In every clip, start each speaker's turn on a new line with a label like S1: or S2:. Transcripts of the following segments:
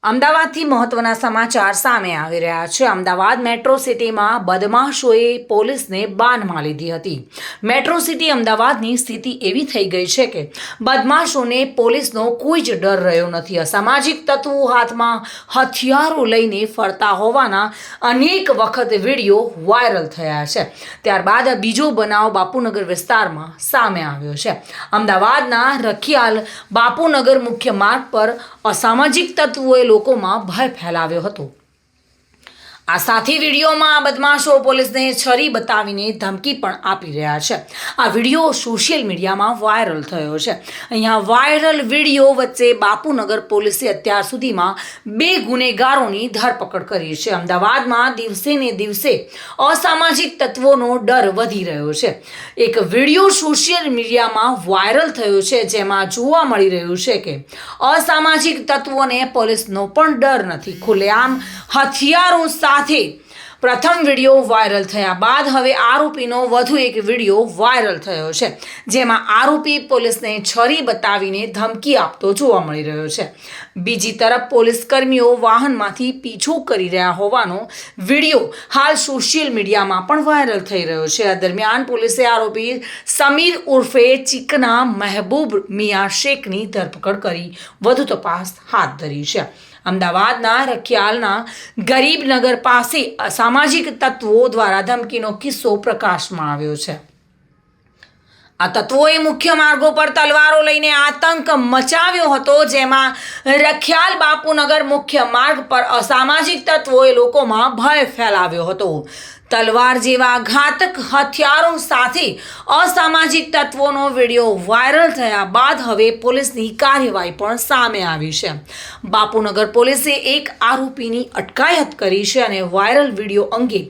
S1: અમદાવાદથી મહત્વના સમાચાર સામે આવી રહ્યા છે। અમદાવાદ મેટ્રો સિટીમાં બદમાશોએ પોલીસને બાનમાં લીધી હતી। મેટ્રો સિટી અમદાવાદની સ્થિતિ એવી થઈ ગઈ છે કે બદમાશોને પોલીસનો કોઈ જ ડર રહ્યો નથી। અસામાજિક તત્વો હાથમાં હથિયારો લઈને ફરતા હોવાના અનેક વખત વિડીયો વાયરલ થયા છે। ત્યારબાદ બીજો બનાવ બાપુનગર વિસ્તારમાં સામે આવ્યો છે। અમદાવાદના રખિયાલ બાપુનગર મુખ્ય માર્ગ પર અસામાજિક તત્વોએ લોકોમાં ભય ફેલાવ્યો હતો। આ સાથે વિડીયોમાં બદમાશો પોલીસને છરી બતાવીને ધમકી પણ આપી રહ્યા છે। આ વિડીયો સોશિયલ મીડિયામાં વાયરલ થયો છે। અહીંયા વાયરલ વિડીયો વચ્ચે બાપુનગર પોલીસે અત્યાર સુધીમાં 2 ગુનેગારોની ધરપકડ કરી છે। અમદાવાદમાં દિવસે ને દિવસે અસામાજિક તત્વોનો ડર વધી રહ્યો છે। એક વિડીયો સોશિયલ મીડિયામાં વાયરલ થયો છે જેમાં જોવા મળી રહ્યું છે કે અસામાજિક તત્વોને પોલીસનો પણ ડર નથી। ખુલ્લેઆમ હથિયારો સાથે પ્રથમ વિડીયો વાયરલ થયા બાદ હવે આરોપીનો વધુ એક વિડીયો વાયરલ થયો છે જેમાં આરોપી પોલીસને છરી બતાવીને ધમકી આપતો જોવા મળી રહ્યો છે। બીજી તરફ પોલીસ કર્મીઓ વાહનમાંથી પીછો કરી રહ્યા હોવાનો વિડીયો હાલ સોશિયલ મીડિયામાં પણ વાયરલ થઈ રહ્યો છે। આ દરમિયાન પોલીસે આરોપી સમીર ઉર્ફે ચીકના મહેબૂબ મિયા શેખની ધરપકડ કરી વધુ તપાસ હાથ ધરી છે। અમદાવાદના રખિયાલના ગરીબનગર પાસે અસામાજિક તત્વો દ્વારા ધમકીનો કિસ્સો પ્રકાશમાં આવ્યો છે। આ તત્વોએ મુખ્ય માર્ગો પર તલવારો લઈને આતંક મચાવ્યો હતો જેમાં રખિયાલ બાપુનગર મુખ્ય માર્ગ પર અસામાજિક તત્વોએ લોકોમાં ભય ફેલાવ્યો હતો। તલવાર જેવા ઘાતક હથિયારો સાથે અસામાજિક તત્વોનો વિડીયો વાયરલ થયા બાદ હવે પોલીસની કાર્યવાહી પણ સામે આવી છે। બાપુનગર પોલીસે એક આરોપીની અટકાયત કરી છે અને વાયરલ વિડીયો અંગે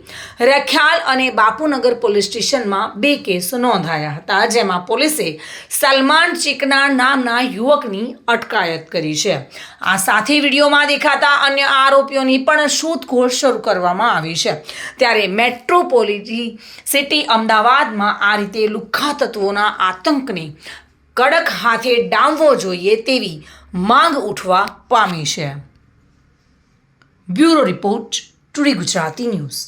S1: રખિયાલ અને બાપુનગર પોલીસ સ્ટેશનમાં 2 કેસ નોંધાયા હતા જેમાં પોલીસે સલમાન ચીકના નામના યુવકની અટકાયત કરી છે। આ સાથે વિડીયોમાં દેખાતા અન્ય આરોપીઓની પણ શોધખોળ શરૂ કરવામાં આવી છે। ત્યારે મેટ્રોપોલિટન સિટી અમદાવાદમાં આ રીતે લુખ્ખા તત્વોના આતંકને કડક હાથે ડામવો જોઈએ તેવી માંગ ઉઠવા પામી છે। Bureau report, today Gujarati news.